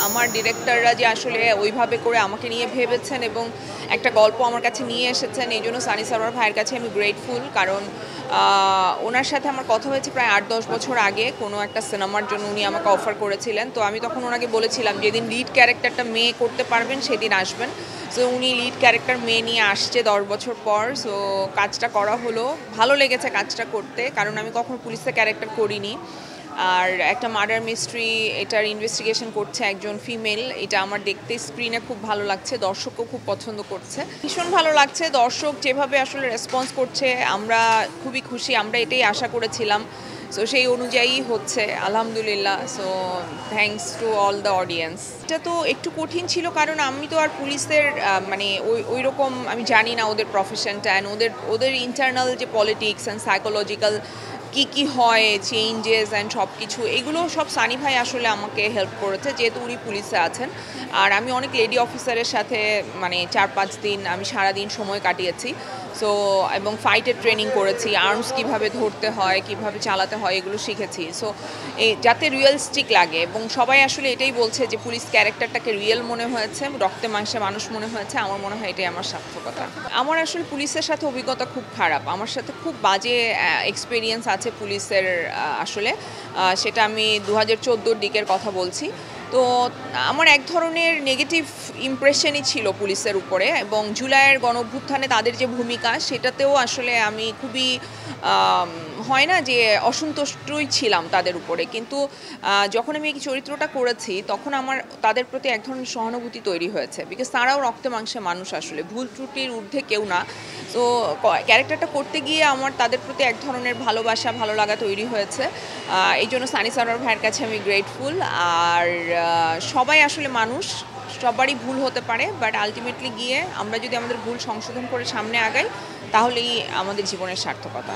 আমার ডিরেক্টররা যে আসলে ওইভাবে করে আমাকে নিয়ে ভেবেছেন এবং একটা গল্প আমার কাছে নিয়ে এসেছেন, এই জন্য সানি সারোয়ার ভাইয়ের কাছে আমি গ্রেটফুল। কারণ ওনার সাথে আমার কথা হয়েছে প্রায় ৮-১০ বছর আগে কোনো একটা সিনেমার জন্য উনি আমাকে অফার করেছিলেন। তো আমি তখন ওনাকে বলেছিলাম যেদিন লিড ক্যারেক্টারটা মেয়ে করতে পারবেন সেদিন আসবেন। সো উনি লিড ক্যারেক্টার মেয়ে নিয়ে আসছে ১০ বছর পর। সো কাজটা করা হলো, ভালো লেগেছে কাজটা করতে, কারণ আমি কখনো পুলিশের ক্যারেক্টার করিনি। আর একটা মার্ডার মিস্ট্রি, এটার ইনভেস্টিগেশন করছে একজন ফিমেল, এটা আমার দেখতে স্ক্রিনে খুব ভালো লাগছে, দর্শকও খুব পছন্দ করছে, ভীষণ ভালো লাগছে। দর্শক যেভাবে আসলে রেসপন্স করছে আমরা খুবই খুশি, আমরা এটাই আশা করেছিলাম। সো সেই অনুযায়ী হচ্ছে আলহামদুলিল্লাহ। So thanks to all the audience. এটা তো একটু কঠিন ছিল, কারণ আমি তো আর পুলিশের মানে ওই রকম আমি জানি না ওদের প্রফেশনটা, অ্যান্ড ওদের ইন্টারনাল যে পলিটিক্স অ্যান্ড সাইকোলজিক্যাল কি হয়, চেঞ্জেস অ্যান্ড সব কিছু, এগুলো সব সানি ভাই আসলে আমাকে হেল্প করেছে, যেহেতু উনি পুলিশে আছেন। আর আমি অনেক লেডি অফিসারের সাথে মানে ৪-৫ দিন আমি সারাদিন সময় কাটিয়েছি। সো এবং ফাইটের ট্রেনিং করেছি, আর্মস কীভাবে ধরতে হয়, কীভাবে চালাতে হয়, এগুলো শিখেছি। সো যাতে রিয়েলিস্টিক লাগে, এবং সবাই আসলে এটাই বলছে যে পুলিশ ক্যারেক্টারটাকে রিয়েল মনে হয়েছে, রক্তে মাংসে মানুষ মনে হয়েছে। আমার মনে হয় এটাই আমার সার্থকতা। আমার আসলে পুলিশের সাথে অভিজ্ঞতা খুব খারাপ, আমার সাথে খুব বাজে এক্সপিরিয়েন্স আছে পুলিশের। আসলে সেটা আমি ২০১৪-র দিকের কথা বলছি। তো আমার এক ধরনের নেগেটিভ ইমপ্রেশনই ছিল পুলিশের উপরে, এবং জুলাইয়ের গণঅভ্যুত্থানে তাদের যে ভূমিকা, সেটাতেও আসলে আমি খুবই হয় না যে অসন্তুষ্টই ছিলাম তাদের উপরে। কিন্তু যখন আমি এই চরিত্রটা করেছি তখন আমার তাদের প্রতি এক ধরনের সহানুভূতি তৈরি হয়েছে, বিকজ তারাও রক্তে মাংসে মানুষ, আসলে ভুল ত্রুটির ঊর্ধ্বে কেউ না। তো ক্যারেক্টারটা করতে গিয়ে আমার তাদের প্রতি এক ধরনের ভালোবাসা, ভালো লাগা তৈরি হয়েছে। এই জন্য সানি সারোয়ার ভাইয়ের কাছে আমি গ্রেটফুল। আর সবাই আসলে মানুষ, সবারই ভুল হতে পারে, বাট আলটিমেটলি গিয়ে আমরা যদি আমাদের ভুল সংশোধন করে সামনে আগাই, তাহলেই আমাদের জীবনের সার্থকতা।